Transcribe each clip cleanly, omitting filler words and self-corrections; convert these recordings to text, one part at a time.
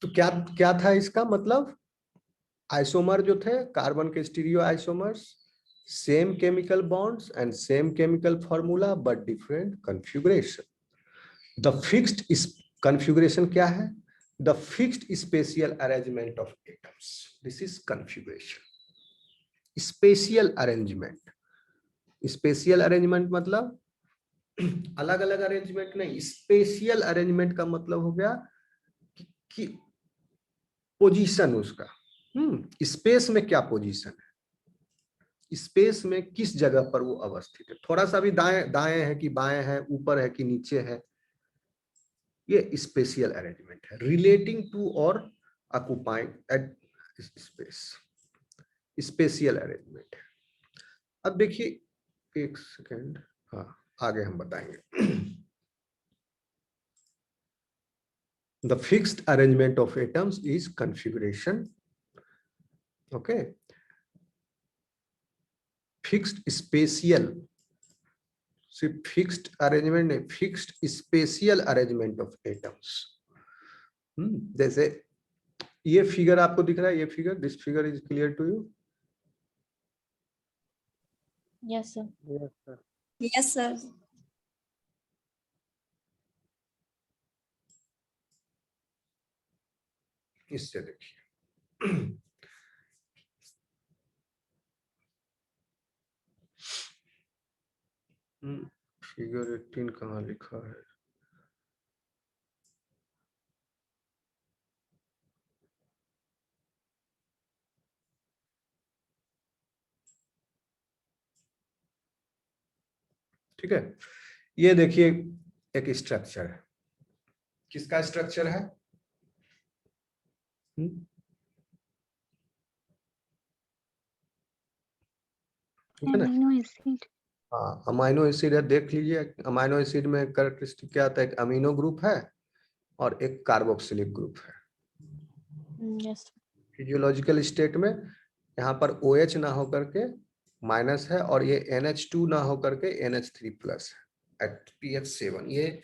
तो क्या क्या था इसका मतलब? आइसोमर जो थे कार्बन के stereo isomers, same chemical bonds and same chemical formula but different configuration. The fixed configuration क्या है? The fixed spatial arrangement of atoms, this is configuration. Spatial arrangement, spatial arrangement मतलब अलग अलग अरेंजमेंट नहीं, spatial arrangement का मतलब हो गया कि पोजीशन उसका, स्पेस में क्या पोजीशन है, स्पेस में किस जगह पर वो अवस्थित है, थोड़ा सा भी दाएं दाएं है कि बाएं है, ऊपर है कि नीचे है, ये स्पेशियल अरेंजमेंट है। रिलेटिंग टू और occupying at space, spatial arrangement है। अब देखिए एक सेकेंड, हाँ आगे हम बताएंगे। The fixed arrangement of atoms is configuration. Okay. Fixed spatial, सिर्फ फिक्स्ड अरेंजमेंट नहीं, fixed spatial arrangement of atoms. जैसे ये फिगर आपको दिख रहा है, ये figure, this figure is clear to you? Yes sir. Yes sir. Yes sir. इससे देखिए, फिगर 18 कहाँ लिखा है? ठीक है, ये देखिए एक स्ट्रक्चर है, किसका स्ट्रक्चर है? ठीक है ना? Amino acid. हाँ, अमाइनो एसिड है, देख लीजिए अमाइनो एसिड में कैरेक्टरिस्टिक क्या आता है? एक अमीनो ग्रुप है और एक कार्बोक्सिलिक ग्रुप है। यस। फिजियोलॉजिकल स्टेट में यहाँ पर OH ना होकर के माइनस है और ये NH2 ना होकर के NH3 प्लस है एट pH7 ये।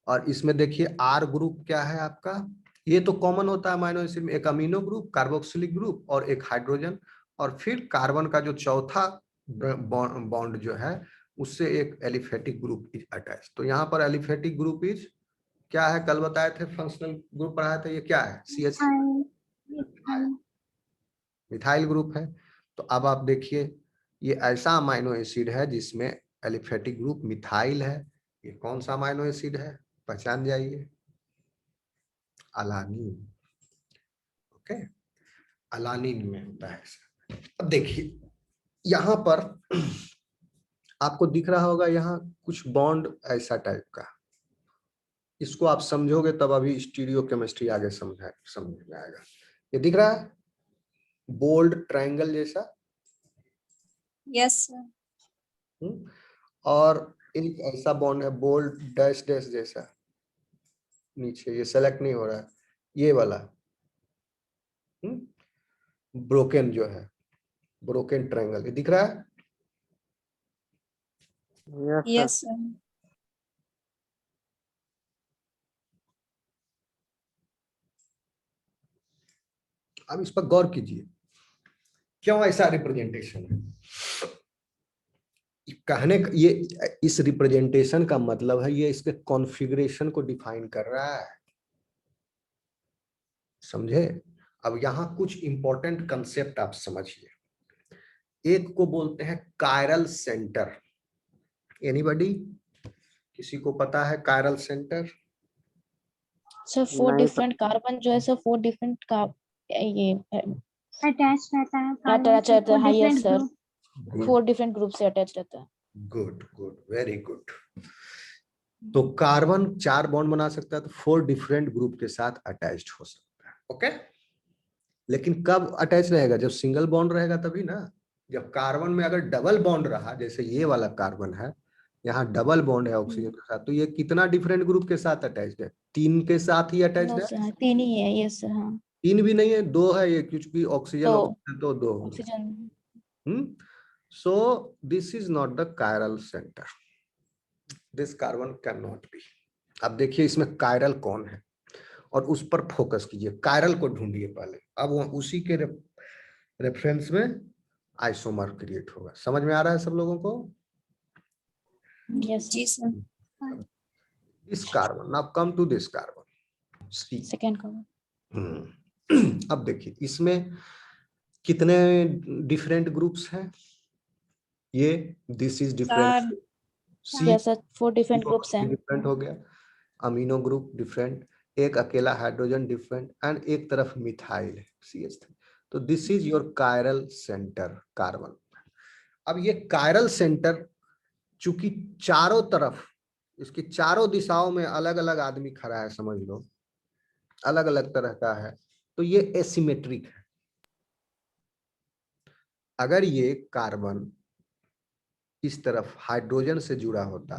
और इसमें देखिए R ग्रुप क्या है आपका? ये तो कॉमन होता है अमाइनो एसिड में, एक अमीनो ग्रुप, कार्बोक्सिलिक ग्रुप और एक हाइड्रोजन, और फिर कार्बन का जो चौथा बॉन्ड जो है उससे एक एलिफेटिक ग्रुप इज अटैच। तो यहाँ पर एलिफेटिक ग्रुप इज क्या है? कल बताए थे, फंक्शनल ग्रुप पढ़ाए थे, ये क्या है? CH मिथाइल ग्रुप है। तो अब आप देखिए ये ऐसा अमाइनो एसिड है जिसमें एलिफेटिक ग्रुप मिथाइल है। ये कौन सा अमाइनो एसिड है? पहचान जाइए, अलानीन। ओके, अलानीन में होता है ऐसा। अब देखिए यहाँ पर आपको दिख रहा होगा यहाँ कुछ बॉन्ड ऐसा टाइप का, इसको आप समझोगे तब अभी स्टीरियो केमिस्ट्री आगे समझ में आएगा। ये दिख रहा है बोल्ड ट्रायंगल जैसा? Yes sir. और एक ऐसा बॉन्ड है बोल्ड डैश डैश जैसा नीचे, ये सेलेक्ट नहीं हो रहा है, ये वाला ब्रोकन जो है, ब्रोकन ट्रायंगल, ये दिख रहा है? Yes sir. अब इस पर गौर कीजिए, क्यों ऐसा रिप्रेजेंटेशन है? कहने ये इस रिप्रेजेंटेशन का मतलब है ये इसके कॉन्फ़िगरेशन को डिफाइन कर रहा है, समझे? अब यहाँ कुछ इंपॉर्टेंट कंसेप्ट आप समझिए। एक को बोलते हैं कायरल सेंटर। एनीबॉडी, किसी को पता है chiral centre? Sir 4 different carbon जो है सर 4 डिफरेंट का ये अटैच रहता है अटैच रहता है। हाँ yes sir, 4 good different group से अटैच रहता है। Good good, very good. तो कार्बन 4 बॉन्ड बना सकता है तो 4 डिफरेंट ग्रुप के साथ अटैच्ड हो सकता है। ओके, लेकिन कब अटैच रहेगा? जब सिंगल बॉन्ड रहेगा तभी ना। जब कार्बन में अगर डबल बॉन्ड रहा, जैसे ये वाला कार्बन है, यहाँ डबल बॉन्ड है ऑक्सीजन के साथ, तो ये कितना डिफरेंट ग्रुप के साथ अटैच्ड है? 3 के साथ ही अटैच्ड नो है। सर 3 ही है। Yes sir. हाँ 3 भी नहीं है, 2 है, ये कुछ भी ऑक्सीजन तो ऑक्सीजन तो 2 हो गया। Oxygen. So this is not the chiral center. This carbon cannot be. अब देखिए इसमें कायरल कौन है और उस पर फोकस कीजिए, कायरल को ढूंढिए पहले, अब उसी के रेफरेंस में आइसोमर क्रिएट होगा। समझ में आ रहा है सब लोगों को? यस जी सर। इस carbon, now come to this carbon C. Second carbon. अब देखिए इसमें कितने डिफरेंट ग्रुप्स हैं? ये this is different, see yes sir 4 different groups हैं। डिफरेंट हो गया, अमीनो ग्रुप डिफरेंट, एक अकेला हाइड्रोजन डिफरेंट एंड एक तरफ मिथाइल है CH3। तो this is your chiral centre carbon. अब ये कायरल सेंटर चूंकि चारों तरफ, इसकी चारों दिशाओं में अलग अलग आदमी खड़ा है, समझ लो अलग अलग तरह का है, तो ये एसिमेट्रिक है। अगर ये कार्बन इस तरफ हाइड्रोजन से जुड़ा होता,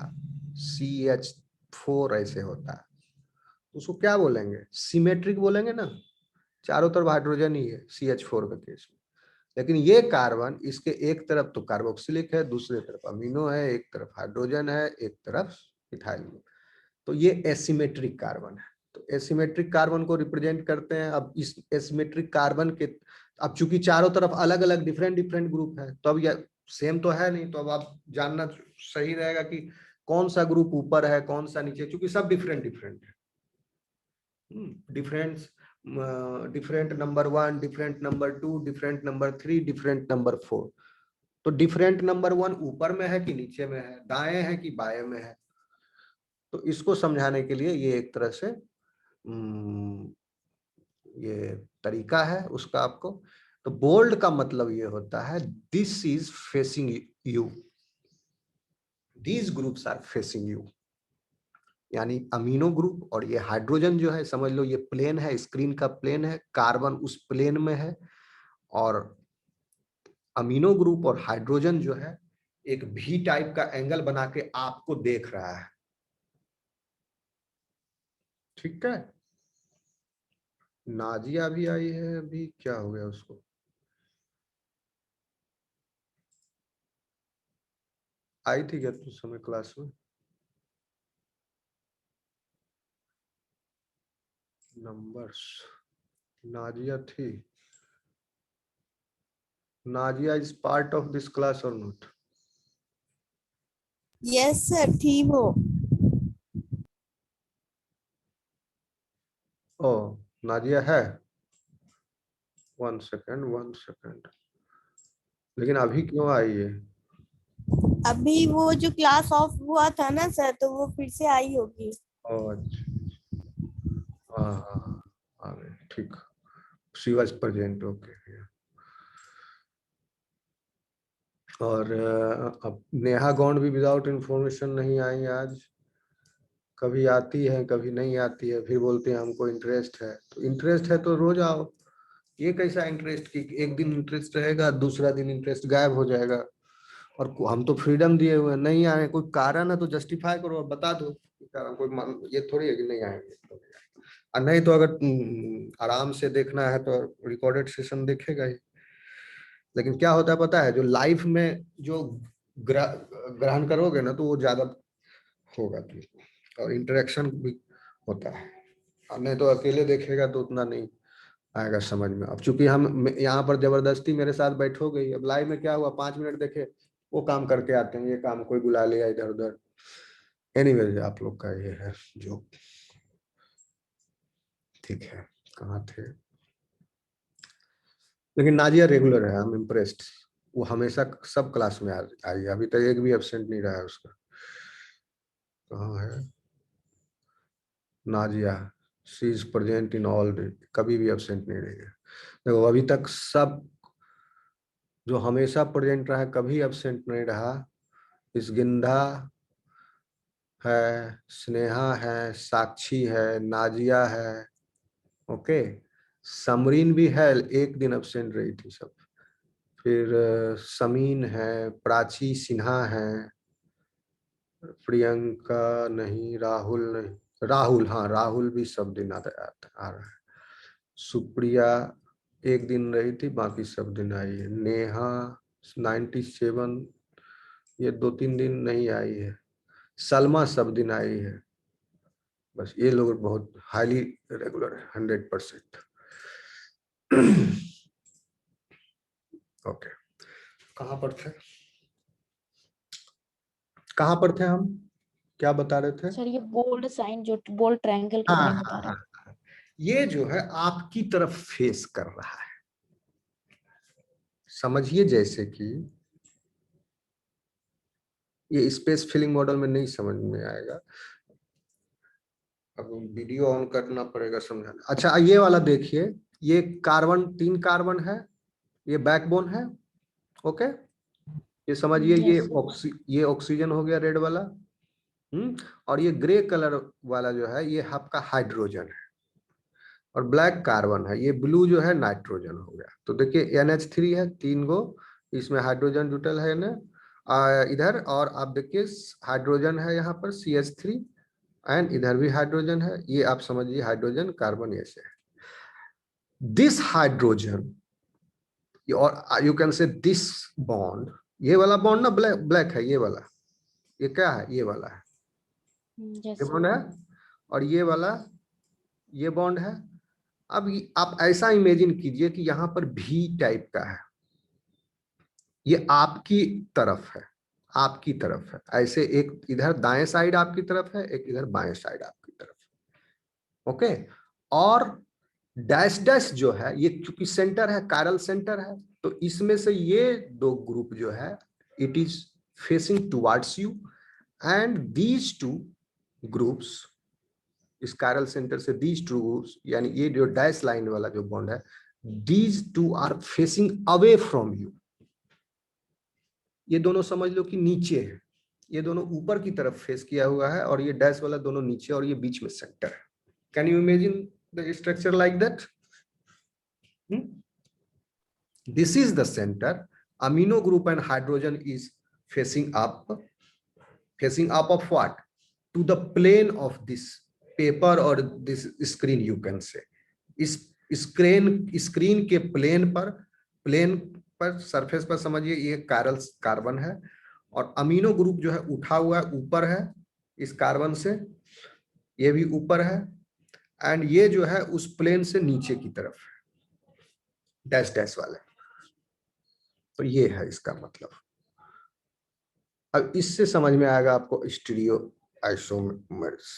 CH4 ऐसे होता, उसको क्या बोलेंगे? सिमेट्रिक बोलेंगे ना, चारों तरफ हाइड्रोजन ही है CH4 के केस में। लेकिन ये कार्बन, इसके एक तरफ तो कार्बोक्सिलिक है, दूसरे तरफ अमीनो है, एक तरफ हाइड्रोजन है, एक तरफ इथाइल, तो ये एसिमेट्रिक कार्बन है। तो एसिमेट्रिक कार्बन को रिप्रेजेंट करते हैं। अब इस एसिमेट्रिक कार्बन के, अब चूंकि चारों तरफ अलग अलग डिफरेंट डिफरेंट ग्रुप है, तो अब यह सेम तो है नहीं, तो अब आप जानना सही रहेगा कि कौन सा ग्रुप ऊपर है कौन सा नीचे, क्योंकि सब डिफरेंट डिफरेंट है। Different number 1, different number 2, different number 3, different number 4। तो डिफरेंट नंबर 1 ऊपर में है कि नीचे में है, दाएं है कि बाएं में है, तो इसको समझाने के लिए ये एक तरह से ये तरीका है उसका आपको। तो बोल्ड का मतलब ये होता है this is facing you, these groups are facing you, यानी अमीनो ग्रुप और ये हाइड्रोजन जो है, समझ लो ये प्लेन है, स्क्रीन का प्लेन है, कार्बन उस प्लेन में है, और अमीनो ग्रुप और हाइड्रोजन जो है एक भी टाइप का एंगल बना के आपको देख रहा है। ठीक है, नाजिया भी आई है, अभी क्या हो गया उसको? आई थी क्या तुम समय क्लास में? नंबर्स, नाजिया थी? Nazia is part of this class और नॉट? यस सर थी वो। ओ, नाजिया है, 1 सेकेंड 1 सेकेंड, लेकिन अभी क्यों आई है? अभी वो जो क्लास ऑफ हुआ था ना सर, तो वो फिर से आई होगी। ओ अच्छा, हाँ हाँ आ गए, ठीक, शी वाज प्रेजेंट, ओके। और अब नेहा गौंड भी विदाउट इंफॉर्मेशन नहीं आई आज, कभी आती है कभी नहीं आती है, फिर बोलते हैं हमको इंटरेस्ट है। तो इंटरेस्ट है तो रोज आओ, ये कैसा इंटरेस्ट कि एक दिन इंटरेस्ट रहेगा दूसरा दिन इंटरेस्ट गायब हो जाएगा? और हम तो फ्रीडम दिए हुए हैं, नहीं आए कोई कारण है तो जस्टिफाई करो और बता दो कारण, कोई ये थोड़ी है कि नहीं आएंगे और नहीं तो अगर आराम से देखना है तो रिकॉर्डेड सेशन देखेगा ही। लेकिन क्या होता है पता है, जो लाइफ में जो ग्रहण करोगे ना तो वो ज्यादा होगा और इंटरेक्शन भी होता है, और नहीं तो अकेले देखेगा तो उतना नहीं आएगा समझ में। अब चूंकि हम यहाँ पर जबरदस्ती मेरे साथ बैठोगे ही, अब लाइव में क्या हुआ 5 मिनट देखे वो काम करके आते हैं, ये काम कोई बुला लिया इधर उधर। एनीवेज आप लोग का ये है जो, ठीक है, कहाँ थे? लेकिन नाजिया रेगुलर है, आई एम इम्प्रेस्ड, वो हमेशा सब क्लास में आई, अभी तक एक भी एब्सेंट नहीं रहा है उसका। कहाँ है Nazia? She is present in all day, कभी भी एब्सेंट नहीं रही है। देखो अभी तक सब जो हमेशा प्रेजेंट रहा है कभी एब्सेंट नहीं रहा, इस गिंधा है, स्नेहा है, साक्षी है, नाजिया है, ओके, समरीन भी है, एक दिन एब्सेंट रही थी सब, फिर समीन है, प्राची सिन्हा है, प्रियंका नहीं, राहुल नहीं, राहुल, हाँ राहुल भी सब दिन आ रहा है, सुप्रिया एक दिन रही थी बाकी सब दिन आई है, नेहा 97 ये 2-3 दिन नहीं आई है, सलमा सब दिन आई है, बस ये लोग बहुत हाईली रेगुलर है 100%। ओके, कहाँ पर थे, कहाँ पर थे हम, क्या बता रहे थे? सर ये बोल्ड साइन जो बोल्ड ट्रायंगल के बारे में बता रहे हैं। हाँ, ये जो है आपकी तरफ फेस कर रहा है। समझिए जैसे कि ये स्पेस फिलिंग मॉडल में नहीं समझ में आएगा, अब वीडियो ऑन करना पड़ेगा समझाना। अच्छा ये वाला देखिए, ये कार्बन 3 कार्बन है, ये बैकबोन है। ओके, ये समझिए Yes, sir. ये ऑक्सीजन हो गया रेड वाला। और ये ग्रे कलर वाला जो है ये आपका हाइड्रोजन है, और ब्लैक कार्बन है, ये ब्लू जो है नाइट्रोजन हो गया। तो देखिए NH3 है 3 गो, इसमें हाइड्रोजन जुटल है ना इधर, और आप देखिए हाइड्रोजन है यहाँ पर CH3, एंड इधर भी हाइड्रोजन है। ये आप समझिए हाइड्रोजन कार्बन ऐसे है। दिस हाइड्रोजन और you can say this bond, ये वाला बॉन्ड ना ब्लैक है, ये वाला, ये क्या है, ये वाला है, Yes, ये sir. बॉन्ड है, और ये वाला ये बॉन्ड है। अब आप ऐसा इमेजिन कीजिए कि यहाँ पर भी टाइप का है, ये आपकी तरफ है, आपकी तरफ है, ऐसे एक इधर दाएं साइड आपकी तरफ है, एक इधर बाएं साइड आपकी तरफ है। ओके, और डैश डैश जो है ये चूंकि सेंटर है, कायरल सेंटर है, तो इसमें से ये 2 ग्रुप जो है it is facing towards you, and these 2 groups, इस कायरल सेंटर से दीज 2 ग्रुप्स, यानी ये जो डैश लाइन वाला जो बॉन्ड है, these 2 are facing away from you. ये दोनों समझ लो कि नीचे है, ये दोनों ऊपर की तरफ फेस किया हुआ है, और ये डैश वाला दोनों नीचे, और ये बीच में सेंटर है। Can you imagine the structure like that? This is the center. Amino group and hydrogen is facing up of what? To the plane of this paper or this screen, you can say. इस screen के plane पर surface पर समझिए ये carbon है, और amino group जो है उठा हुआ है, ऊपर है इस कार्बन से, ये भी ऊपर है, एंड ये जो है उस प्लेन से नीचे की तरफ है, डैश डैश वाले। तो ये है इसका मतलब। अब इससे समझ में आएगा आपको स्टीरियो आइसोमर्स।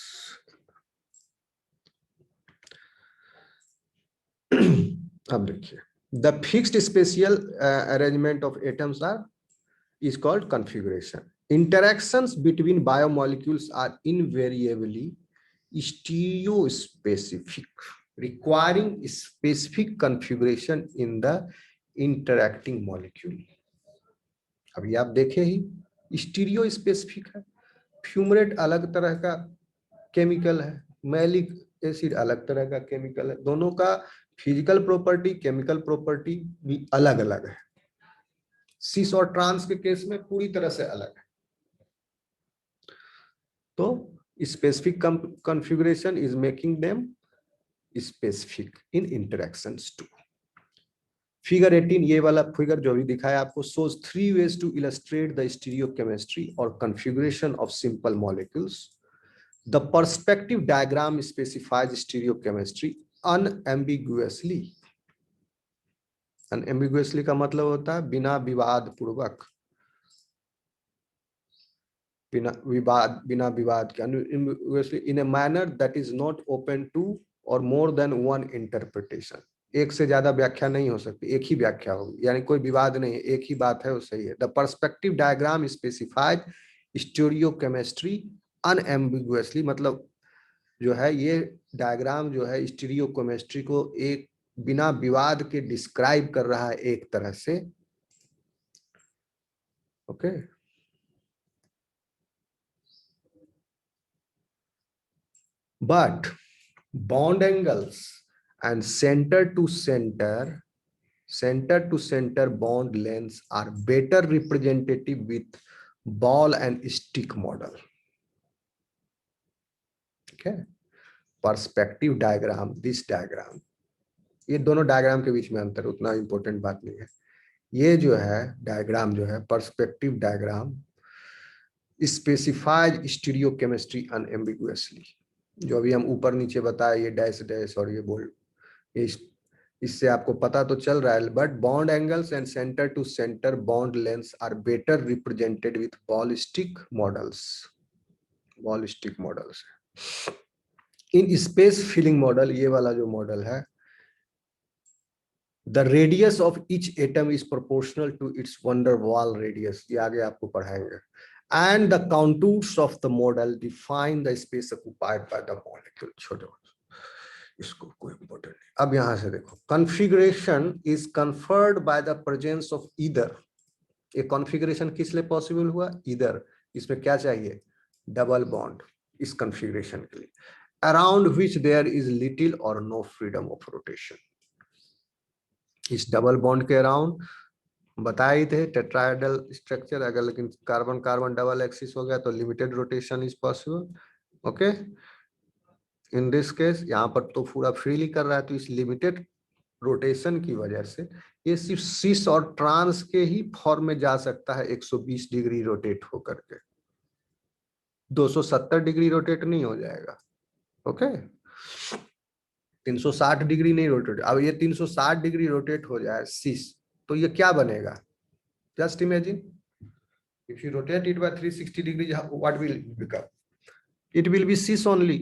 अब देखिए, the fixed spatial arrangement of atoms are is called configuration. Interactions between biomolecules are invariably stereospecific, requiring specific configuration in the interacting molecule. अभी आप देखे ही स्टीरियो स्पेसिफिक है, फ्यूमरेट अलग तरह का केमिकल है, मैलिक एसिड अलग तरह का केमिकल है, दोनों का फिजिकल प्रॉपर्टी केमिकल प्रॉपर्टी भी अलग अलग है। सिस और ट्रांस के केस में पूरी तरह से अलग है। तो specific configuration is making them specific in interactions too. Figure 18 ये वाला फिगर जो भी दिखाया आपको, shows 3 ways to illustrate the stereochemistry or configuration of simple molecules. The perspective diagram specifies stereochemistry unambiguously. Unambiguously का मतलब होता है बिना विवाद पूर्वक, बिना विवाद के, unambiguously in a manner that is not open to or more than one interpretation. एक से ज्यादा व्याख्या नहीं हो सकती, एक ही व्याख्या होगी, यानी कोई विवाद नहीं है, एक ही बात है वो सही है। The perspective diagram specifies stereochemistry unambiguously, मतलब जो है ये डायग्राम जो है स्टीरियोकेमिस्ट्री को एक बिना विवाद के डिस्क्राइब कर रहा है एक तरह से। Okay, but bond angles and center to center bond lengths are better representative with ball and stick model. Okay, perspective diagram, this diagram, ये दोनों डायग्राम के बीच में अंतर उतना इंपॉर्टेंट बात नहीं है। ये जो है डायग्राम जो है पर्सपेक्टिव डायग्राम स्पेसिफाइज स्टीरियोकेमिस्ट्री अनएम्बिगुअसली, जो अभी हम ऊपर नीचे बताए, ये डैश डैश और ये बोल्ड, इससे आपको पता तो चल रहा है। But bond angles and centre to centre bond length are better represented with ballistic models. Ballistic models in space filling model, ये वाला जो मॉडल है, the radius of each atom is proportional to its van der Waals radius, ये आगे आपको पढ़ाएंगे। And the contours of the model define the space occupied by the molecule. छोड़ो इसको, कोई इंपॉर्टेंट नहीं। अब यहां से देखो, configuration is conferred by the presence of either. ये कॉन्फ़िगरेशन किस लिए पॉसिबल हुआ? ईदर, इसमें क्या चाहिए? डबल बॉन्ड इस कॉन्फ़िगरेशन के लिए, around which there is little और नो फ्रीडम ऑफ रोटेशन। इस डबल बॉन्ड के अराउंड बताए थे टेट्राहेड्रल स्ट्रक्चर, अगर लेकिन कार्बन कार्बन डबल एक्सिस हो गया तो limited rotation is possible. Okay, in this case यहाँ पर तो पूरा फ्रीली कर रहा है, तो इस लिमिटेड रोटेशन की वजह से ये सिर्फ सिस और ट्रांस के ही फॉर्म में जा सकता है 120 डिग्री रोटेट होकर के, 270 डिग्री रोटेट नहीं हो जाएगा। ओके, 360 डिग्री नहीं रोटेट। अब ये 360 डिग्री रोटेट हो जाए सिस, तो ये क्या बनेगा? Just imagine, if you rotate it by 360 degree, what will it become? It will be cis only.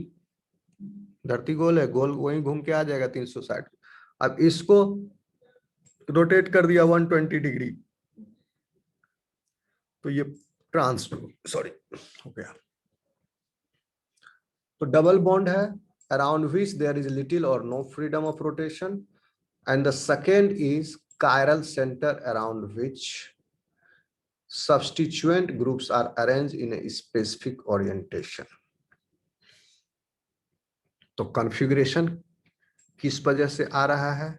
धरती गोल है, गोल वहीं घूम के आ जाएगा 360। अब इसको रोटेट कर दिया 120 डिग्री, तो ये ट्रांस सॉरी हो गया। तो डबल बॉन्ड है around which there is little और no freedom of rotation, and the second is chiral center around which substituent groups are arranged in a specific orientation. तो कॉन्फ़िगरेशन किस वजह से आ रहा है?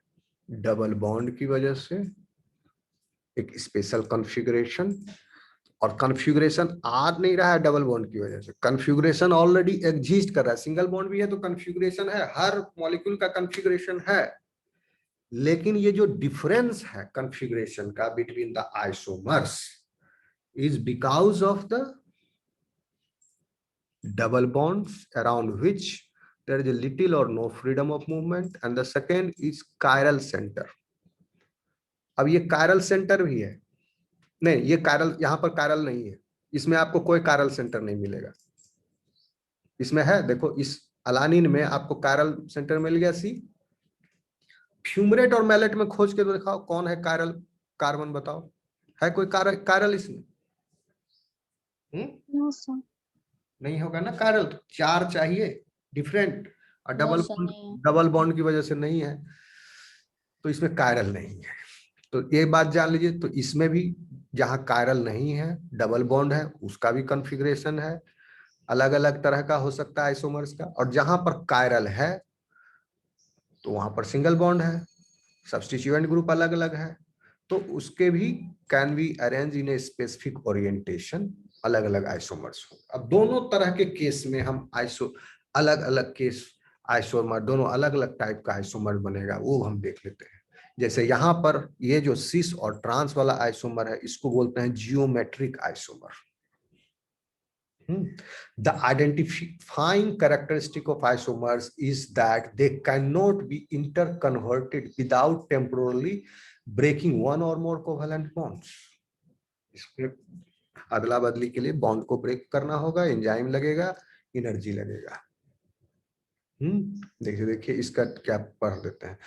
डबल बॉन्ड की वजह से, एक स्पेशल कॉन्फ़िगरेशन। और कॉन्फ़िगरेशन आ नहीं रहा है डबल बॉन्ड की वजह से, कॉन्फ़िगरेशन ऑलरेडी एग्जिस्ट कर रहा है। सिंगल बॉन्ड भी है तो कॉन्फ़िगरेशन है, हर मॉलिक्यूल का कॉन्फ़िगरेशन है, लेकिन ये जो डिफरेंस है कॉन्फ़िगरेशन का between the isomers is because of the double bonds around which there is a little or no freedom of movement, and the second is chiral center. अब ये chiral center भी है, नहीं ये chiral, यहां पर chiral नहीं है, इसमें आपको कोई chiral center नहीं मिलेगा। इसमें है, देखो इस अलानिन में आपको chiral center मिल गया सी। फ्यूमरेट और मैलेट में खोज के तो दिखाओ कौन है chiral कार्बन, बताओ है कोई chiral इसमें? No, sir. नहीं होगा ना chiral, तो चार चाहिए डिफरेंट, और No, डबल sir, नहीं है। डबल बॉन्ड की वजह से नहीं है, तो इसमें chiral नहीं है। तो ये बात जान लीजिए, तो इसमें भी जहां chiral नहीं है, डबल बॉन्ड है, उसका भी कॉन्फ़िगरेशन है, अलग अलग तरह का हो सकता है आइसोमर्स का। और जहां पर chiral है तो वहां पर सिंगल बॉन्ड है, सब्स्टिट्यूएंट ग्रुप अलग अलग है, तो उसके भी can be arrange in a specific orientation, अलग अलग आइसोमर्स हो। अब दोनों तरह के केस में हम अलग अलग केस आइसोमर, दोनों अलग अलग टाइप का आइसोमर बनेगा, वो हम देख लेते हैं। जैसे यहाँ पर ये जो सिस और ट्रांस वाला आइसोमर है, इसको बोलते हैं geometric isomer. The identifying characteristic of isomers is that they cannot be interconverted without temporarily breaking one or more covalent bonds. इसमें अदला बदली के लिए बॉन्ड को ब्रेक करना होगा, एंजाइम लगेगा, एनर्जी लगेगा। देखिए इसका क्या पढ़ देते हैं।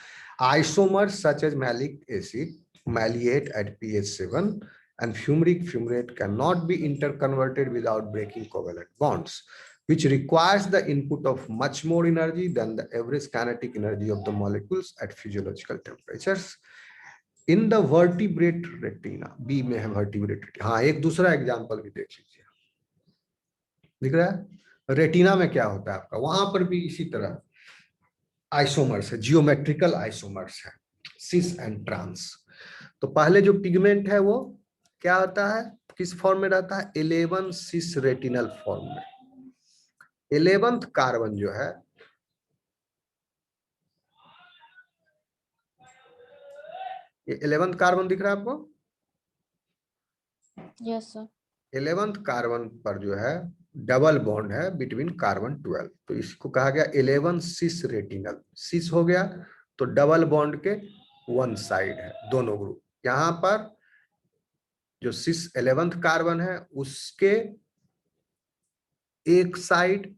Isomers such as malic acid, malleate at pH 7 and fumarate cannot be interconverted without breaking covalent bonds, which requires the input of much more energy than the average kinetic energy of the molecules at physiological temperatures. In the vertebrate retina, B में है vertebrate retina। हाँ, एक दूसरा example भी देख लीजिए, दिख रहा है? रेटिना में क्या होता है आपका, वहां पर भी इसी तरह आइसोमर्स है, जियोमेट्रिकल आइसोमर्स है, सिस एंड ट्रांस। तो पहले जो पिगमेंट है वो क्या होता है, किस फॉर्म में रहता है? 11 सिस रेटिनल फॉर्म में। 11th कार्बन जो है, ये 11th कार्बन दिख रहा है आपको? Yes, sir. 11th कार्बन पर जो है डबल बॉन्ड है बिटवीन कार्बन 12, तो इसको कहा गया 11 सिस रेटिनल। सिस हो गया तो डबल बॉन्ड के वन साइड है दोनों ग्रुप। यहां पर जो सिस 11th कार्बन है उसके एक साइड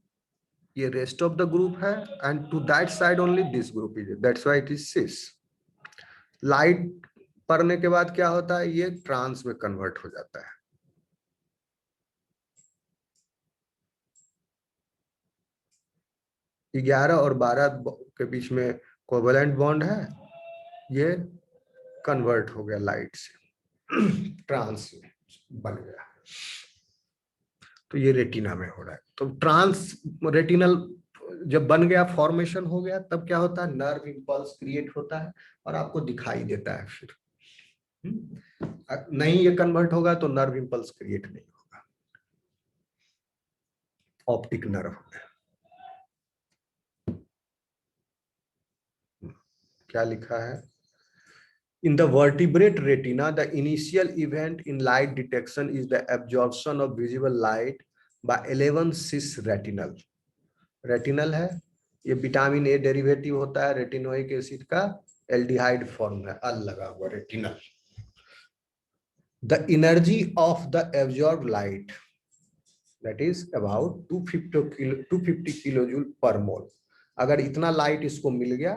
ये रेस्ट ऑफ द ग्रुप है, and to that side only this group is, that's why it is cis. Light पड़ने के बाद क्या होता है, ये ट्रांस में कन्वर्ट हो जाता है। ग्यारह और 12 के बीच में कोवेलेंट बॉन्ड है, ये कन्वर्ट हो गया लाइट से ट्रांस में बन गया, तो ये रेटिना में हो रहा है। तो ट्रांस रेटिनल जब बन गया, फॉर्मेशन हो गया, तब क्या होता है, नर्व इंपल्स क्रिएट होता है और आपको दिखाई देता है। फिर नहीं ये कन्वर्ट होगा तो नर्व इंपल्स क्रिएट नहीं होगा, ऑप्टिक नर्व हो गया। क्या लिखा है, in the vertebrate retina the initial event in light detection is the absorption of visible light by 11 cis retinal। Retinal है, ये विटामिन ए डेरिवेटिव होता है रेटिनोइक एसिड का, एल्डिहाइड फॉर्म है, अल लगा हुआ retinal. The energy of the absorb light that is about 250 kilojoule पर मोल। अगर इतना लाइट इसको मिल गया,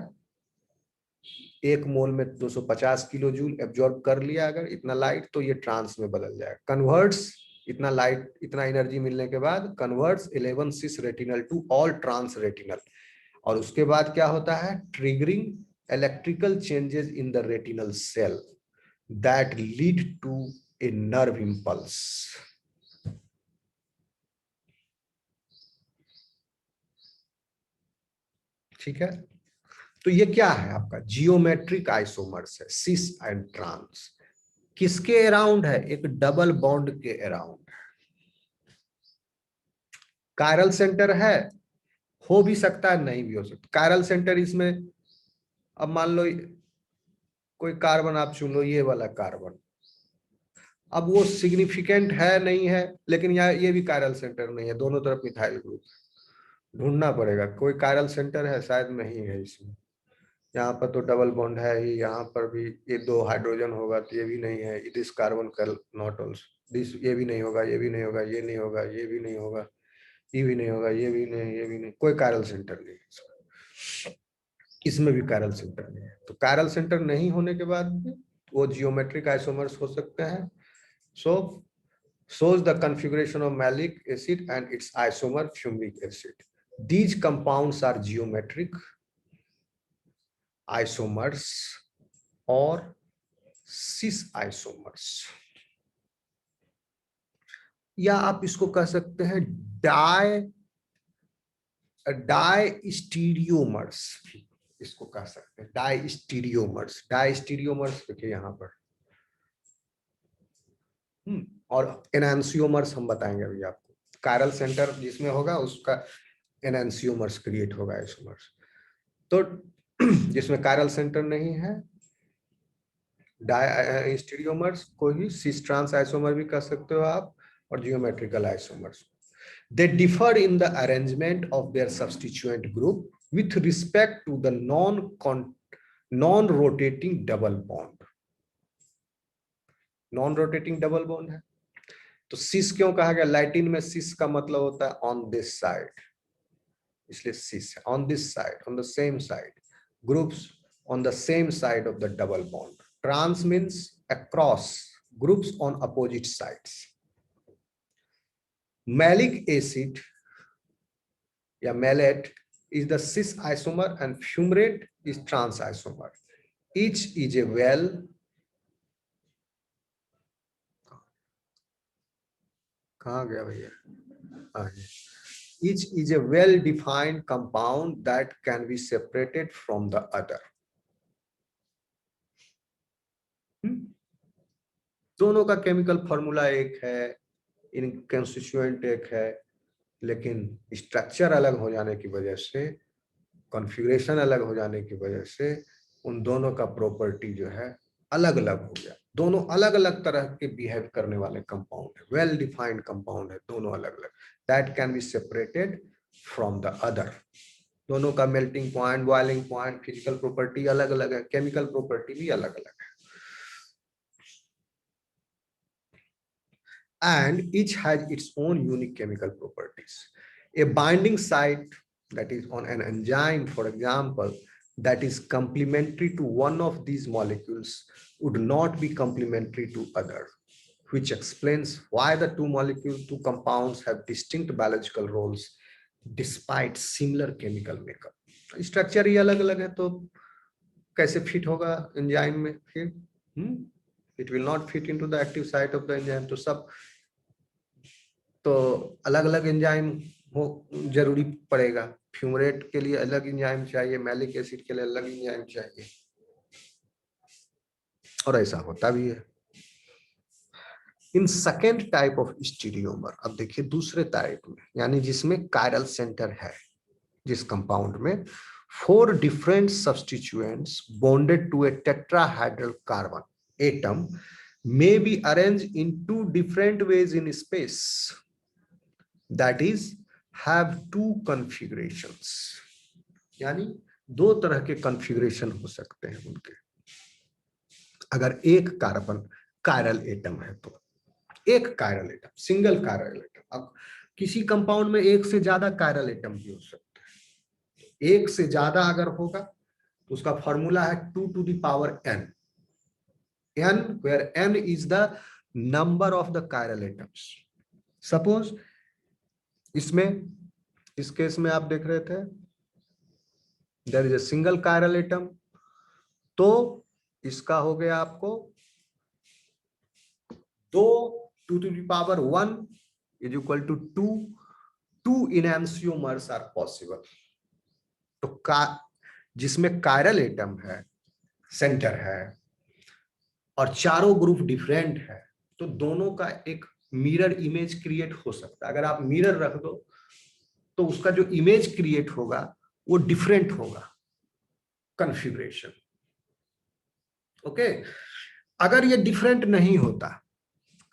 एक मोल में 250 किलो जूल एब्जॉर्ब कर लिया अगर इतना लाइट, तो ये ट्रांस में बदल जाएगा। कन्वर्ट्स, इतना लाइट इतना एनर्जी मिलने के बाद converts 11 cis retinal to all trans retinal, और उसके बाद क्या होता है, triggering electrical changes in the retinal cell that lead to a nerve impulse. ठीक है, तो ये क्या है आपका जियोमेट्रिक आइसोमर्स है, सिस एंड ट्रांस। किसके अराउंड है, एक डबल बॉन्ड के अराउंड है। कायरल सेंटर है, हो भी सकता है नहीं भी हो सकता। कायरल सेंटर इसमें, अब मान लो कोई कार्बन आप चुन लो, ये वाला कार्बन, अब वो सिग्निफिकेंट है नहीं है, लेकिन यहाँ ये भी कायरल सेंटर नहीं है, दोनों तरफ मिथाइल ग्रुप, ढूंढना पड़ेगा कोई कायरल सेंटर है, शायद नहीं है इसमें। यहाँ पर तो डबल बॉन्ड है ही, यहाँ पर भी ये 2 हाइड्रोजन होगा तो ये भी नहीं है, this carbon not also this, ये भी नहीं होगा, ये भी नहीं होगा, ये नहीं होगा, ये भी नहीं होगा, ये भी नहीं होगा, ये भी नहीं, ये भी नहीं, कोई कायरल सेंटर नहीं है इसमें भी कायरल सेंटर नहीं है। तो कायरल सेंटर नहीं होने के बाद भी वो जियोमेट्रिक आइसोमर्स हो सकते हैं। सो shows the configuration of malic acid and its isomer fumic acid. These compounds are geometric isomers or cis isomers, या आप इसको कह सकते हैं डाइस्टीरियोमर्स, इसको कह सकते हैं डाइस्टीरियोमर्स। डाइस्टीरियोमर्स देखिए यहाँ पर, और एनांसियोमर्स हम बताएंगे अभी आपको। कायरल सेंटर जिसमें होगा उसका एनांसियोमर्स क्रिएट होगा, आइसोमर्स। तो जिसमें कायरल सेंटर नहीं है, डाइस्टीरियोमर्स को ही सिस ट्रांस आइसोमर भी कह सकते हो आप, और geometrical isomers. They differ in the arrangement of their substituent group with respect to the non rotating double bond. Non rotating double bond है तो सिस क्यों कहा गया, लैटिन में सिस का मतलब होता है ऑन दिस साइड, इसलिए सिस है, on this side, on the same side, groups on the same side of the double bond. Trans means across, groups on opposite sides. Maleic acid या malate is the cis isomer and fumarate is trans isomer. Each is a कहाँ गया भैया, each is a well defined compound that can be separated from the other. दोनों का chemical formula एक है, इन constituent एक है, लेकिन स्ट्रक्चर अलग हो जाने की वजह से, कॉन्फ़िगरेशन अलग हो जाने की वजह से उन दोनों का प्रॉपर्टी जो है अलग अलग हो गया। दोनों अलग अलग तरह के बिहेव करने वाले कंपाउंड है, वेल डिफाइंड कंपाउंड है, दोनों अलग अलग, that can be separated from the other. दोनों का melting point, boiling point, physical property अलग अलग है, केमिकल प्रॉपर्टी भी अलग अलग है, and each has its own unique chemical properties. A binding site that is on an enzyme, for example, that is complementary to one of these molecules would not be complementary to other, which explains why the two compounds have distinct biological roles despite similar chemical makeup. Structure ही अलग अलग है तो कैसे fit होगा enzyme में फिर? It will not fit into the active site of the enzyme. तो सब तो अलग अलग एंजाइम हो जरूरी पड़ेगा, फ्यूमरेट के लिए अलग एंजाइम चाहिए, मैलिक एसिड के लिए अलग एंजाइम चाहिए, और ऐसा होता भी है। इन सेकेंड टाइप ऑफ स्टीरियोमर, अब देखिए दूसरे टाइप में, यानी जिसमें कायरल सेंटर है, जिस कंपाउंड में 4 different substituents bonded to a tetrahedral carbon atom may be arranged in 2 different ways in space, that is have 2 configurations, यानी 2 तरह के कॉन्फ़िगरेशन हो सकते हैं उनके। अगर एक कार्बन कायरल एटम है तो एक chiral atom, single chiral atom. अब किसी कंपाउंड में एक से ज्यादा कायरल एटम भी हो सकते हैं, एक से ज्यादा अगर होगा तो उसका फॉर्मूला है 2 to the power n, n where n is the number of the chiral atoms. Suppose इसमें, इस केस में आप देख रहे थे there is a single chiral atom, तो इसका हो गया आपको 2 to the power 1 is equal to 2 enantiomers are possible. तो जिसमें कायरल एटम है, सेंटर है और चारों ग्रुप डिफरेंट है, तो दोनों का एक मिरर इमेज क्रिएट हो सकता है। अगर आप मिरर रख दो तो उसका जो इमेज क्रिएट होगा वो डिफरेंट होगा कॉन्फ़िगरेशन। ओके, अगर ये डिफरेंट नहीं होता,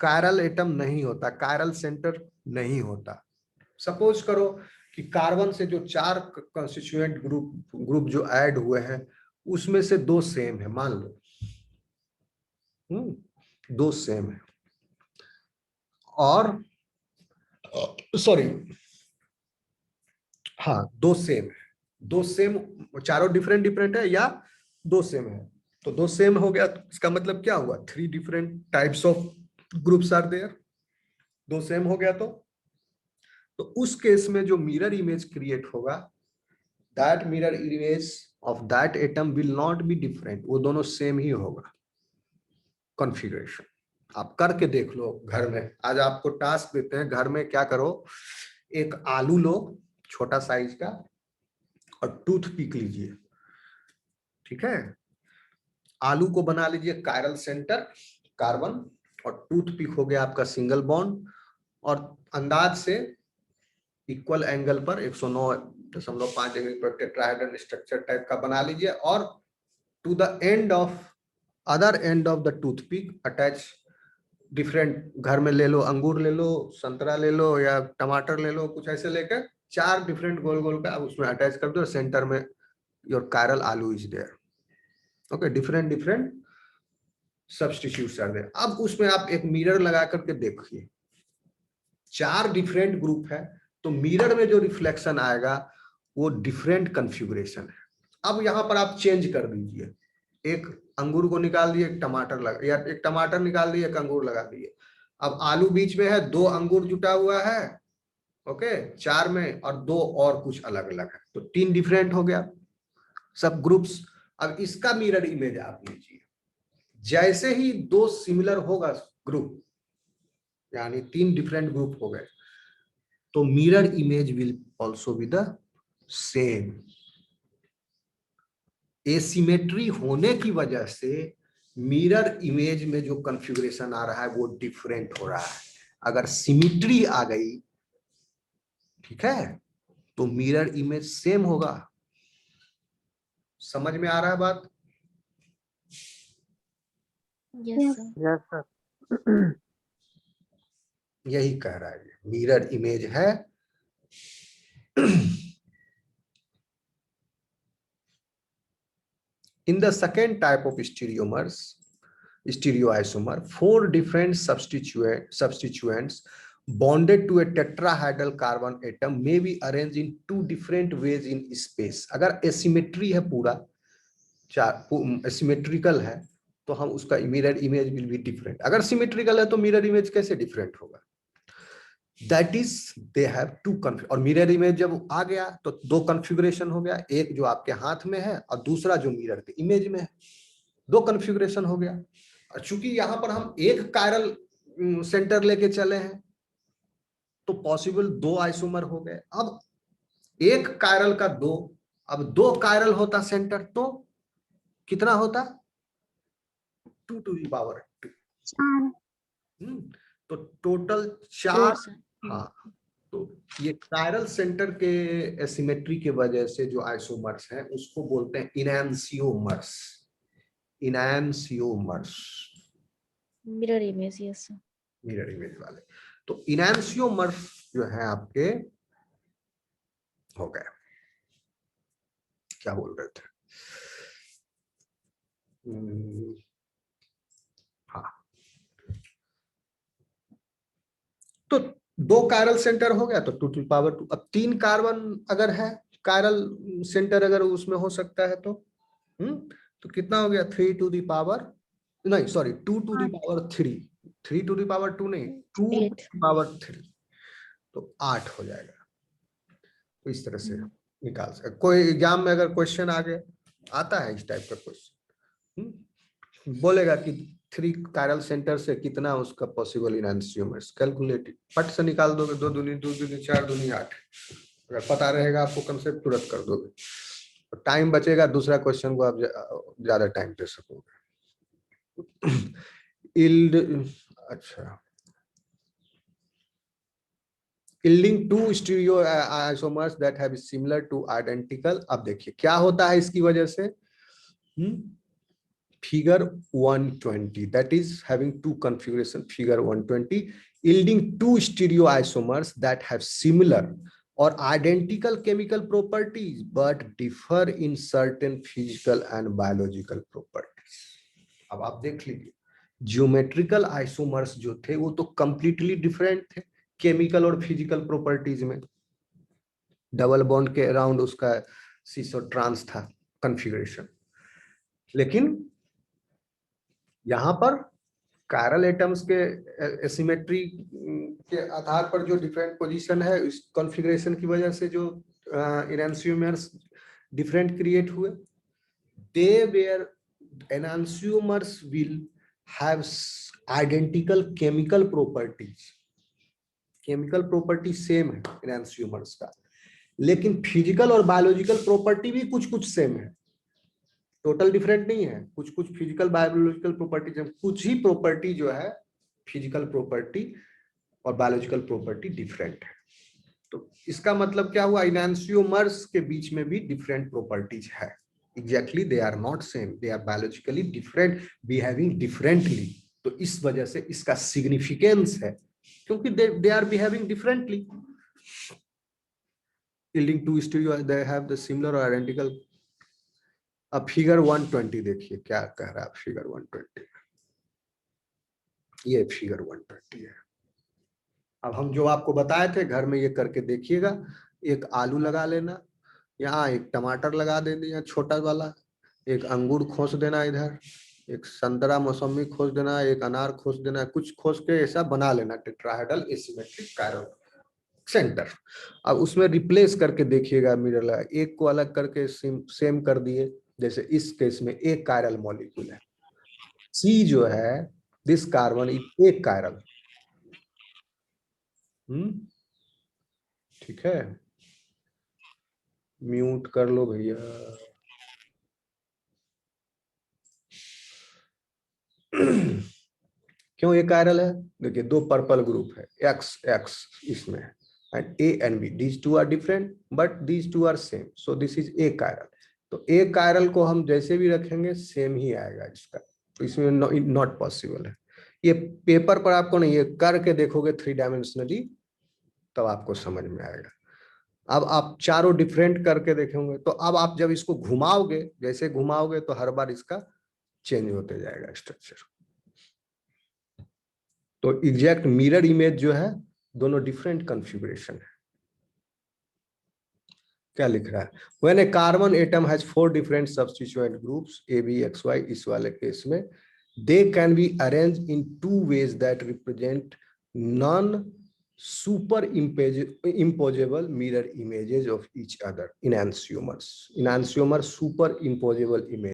कायरल एटम नहीं होता, कायरल सेंटर नहीं होता, सपोज करो कि कार्बन से जो 4 कंस्टिट्यूएंट ग्रुप जो ऐड हुए हैं उसमें से 2 सेम है, मान लो 2 सेम है, और सॉरी हाँ 2 सेम है, 2 सेम, चारों डिफरेंट है या 2 सेम है, तो 2 सेम हो गया, इसका मतलब क्या हुआ, 3 different types of groups are there, 2 same हो गया। तो उस केस में जो मिरर इमेज क्रिएट होगा, that mirror image of that atom will not be different, वो दोनों सेम ही होगा कॉन्फ़िगरेशन। आप करके देख लो घर में, आज आपको टास्क देते हैं, घर में क्या करो, एक आलू लो छोटा साइज का और टूथपिक लीजिए, ठीक है, आलू को बना लीजिए कायरल सेंटर कार्बन, और टूथपिक हो गया आपका सिंगल बॉन्ड, और अंदाज से इक्वल एंगल पर 109.5 डिग्री पर टेट्राहेड्रल स्ट्रक्चर टाइप का बना लीजिए, और to the end of other end of the toothpick attach different, घर में ले लो, अंगूर ले लो, संतरा ले लो या टमाटर ले लो, कुछ ऐसे लेकर 4 डिफरेंट गोल गोल का उसमें अटैच कर दो, सेंटर में your chiral aloo is there. Okay, different substitutes are there. अब उसमें आप एक मिरर लगा करके देखिए, 4 डिफरेंट ग्रुप है, तो मिरर में जो रिफ्लेक्शन आएगा वो डिफरेंट कॉन्फ़िगरेशन है। अब यहां पर आप चेंज कर दीजिए, एक अंगूर को निकाल दिए, एक टमाटर लगा, या एक टमाटर निकाल दिए, एक अंगूर लगा दिए, अब आलू बीच में है, 2 अंगूर जुटा हुआ है, ओके 4 में, और 2 और कुछ अलग अलग है, तो 3 डिफरेंट हो गया सब ग्रुप्स। अब इसका मिरर इमेज आप लीजिए, जैसे ही 2 सिमिलर होगा ग्रुप, यानी 3 डिफरेंट ग्रुप हो गए, तो mirror image will also be the same. Asymmetry होने की वजह से मिरर इमेज में जो कॉन्फ़िगरेशन आ रहा है वो डिफरेंट हो रहा है। अगर सिमिट्री आ गई, ठीक है, तो मिरर इमेज सेम होगा। समझ में आ रहा है बात? Yes, sir. Yes, sir. यही कह रहा है, मिरर इमेज है। In the second type of stereoisomer, 4 different substituents bonded to a tetrahedral carbon atom may be arranged in 2 different ways in space. अगर asymmetry है पूरा, asymmetrical है, तो हम उसका mirror image will be different. अगर symmetrical है तो मिरर इमेज कैसे डिफरेंट होगा? दैट इज दे हैव 2 और मिरर इमेज जब आ गया तो 2 कॉन्फ़िगरेशन हो गया, एक जो आपके हाथ में है और दूसरा जो मिरर के इमेज में है, 2 कॉन्फ़िगरेशन हो गया। और चूंकि यहाँ पर हम एक कायरल सेंटर लेके चले हैं तो पॉसिबल 2 आइसोमर हो गए। अब एक कायरल का 2, अब 2 कायरल होता सेंटर तो कितना होता? 2 to the power 2। 4 तो टोटल 4। 4, sir. हाँ, तो ये कायरल सेंटर के एसिमेट्री के वजह से जो आइसोमर्स हैं उसको बोलते हैं इनैंसियोमर्स। इनैंसियोमर्स Mirror image, yes, sir. Mirror image वाले। तो इनैंसियोमर्स जो है आपके हो गए। क्या बोल रहे थे? हाँ, तो 2 कायरल सेंटर हो गया तो 2 to the power 2। अब 3 कार्बन अगर है, कायरल सेंटर अगर उसमें हो सकता है तो कितना हो गया? 3 to the power, नहीं sorry 2 to the power 3, 3 to the power 2 नहीं, 2 to 8. the power 3, तो 8 हो जाएगा। तो इस तरह से निकाल सकते। कोई एग्जाम में अगर क्वेश्चन आ गया, आता है इस टाइप का क्वेश्चन, बोलेगा कि 3 कायरल सेंटर से कितना उसका पॉसिबल इनैंसियोमर्स, कैलकुलेट फट से निकाल दोगे। 2 दूनी 2 दूनी 4 दूनी 8, अगर पता रहेगा आपको कंसेप्ट तुरंत कर दोगे। तो टाइम बचेगा, दूसरा क्वेश्चन को आप ज्यादा टाइम दे सकोगे। इल्ड, अच्छा, yielding 2 stereo isomers that have similar to identical। अब देखिए क्या होता है इसकी वजह से। Figure 120 that is having 2 configuration, figure 120 yielding 2 stereo isomers that have similar or identical chemical properties but differ in certain physical and biological properties। अब आप देख लीजिए, ज्योमेट्रिकल आइसोमर्स जो थे वो तो कंप्लीटली डिफरेंट थे केमिकल और फिजिकल प्रॉपर्टीज में। डबल बॉन्ड के अराउंड उसका सिस और ट्रांस था कॉन्फ़िगरेशन, लेकिन यहां पर कायरल एटम्स के एसिमेट्री के आधार पर जो डिफरेंट पोजीशन है, इस कॉन्फ़िगरेशन की वजह से जो इनैंसियोमर्स डिफरेंट क्रिएट हुए। They were enantiomers will have identical chemical properties, chemical property same है एनांसियोमर्स का, लेकिन फिजिकल और बायोलॉजिकल प्रॉपर्टी भी कुछ कुछ सेम है, टोटल डिफरेंट नहीं है। कुछ कुछ फिजिकल बायोलॉजिकल प्रॉपर्टी, कुछ ही प्रॉपर्टी जो है फिजिकल प्रॉपर्टी और बायोलॉजिकल प्रॉपर्टी डिफरेंट है। तो इसका मतलब क्या हुआ? इनैंसियोमर्स के बीच में भी डिफरेंट प्रॉपर्टीज है। Exactly they are not same, they are biologically different, behaving differently. तो इस वजह से इसका सिग्निफिकेंस है, क्योंकि they are behaving differently, yielding 2 stereo they have the similar or identical। अब फिगर 120 देखिए क्या कह रहा है फिगर 120। ये फिगर 120 है। अब हम जो आपको बताए थे घर में ये करके देखिएगा। एक आलू लगा लेना, यहाँ एक टमाटर लगा देना छोटा वाला, एक अंगूर खोस देना, इधर एक संतरा मौसमी खोज देना, एक अनार खोज देना, कुछ खोज के ऐसा बना लेना टेट्राहेड्रल एसिमेट्रिक कायरल सेंटर। अब उसमें रिप्लेस करके देखिएगा मिरर, एक को अलग करके सेम कर दिए। जैसे इस केस में एक कायरल मॉलिक्यूल है, सी जो है दिस कार्बन इज एक कायरल। ठीक है, म्यूट कर लो भैया। क्यों ये कायरल है? देखिए 2 पर्पल ग्रुप है, एक्स एक्स इसमें, and A and B, these 2 are different but these 2 are same, so this is achiral. तो ए कायरल को हम जैसे भी रखेंगे सेम ही आएगा इसका, तो इसमें नॉट पॉसिबल है। ये पेपर पर आपको नहीं, ये करके देखोगे 3 डायमेंशनली तब आपको समझ में आएगा। अब आप चारों डिफरेंट करके देखेंगे तो अब आप जब इसको घुमाओगे, जैसे घुमाओगे तो हर बार इसका चेंज होते जाएगा स्ट्रक्चर। तो एग्जैक्ट मिरर इमेज जो है दोनों डिफरेंट कॉन्फ़िगरेशन है। क्या लिख रहा है? When a carbon atom has 4 different substituent groups A B X Y, इस वाले केस में they can be arrange in 2 ways that represent non super imposable mirror images of each other. Enantiomers super imposable image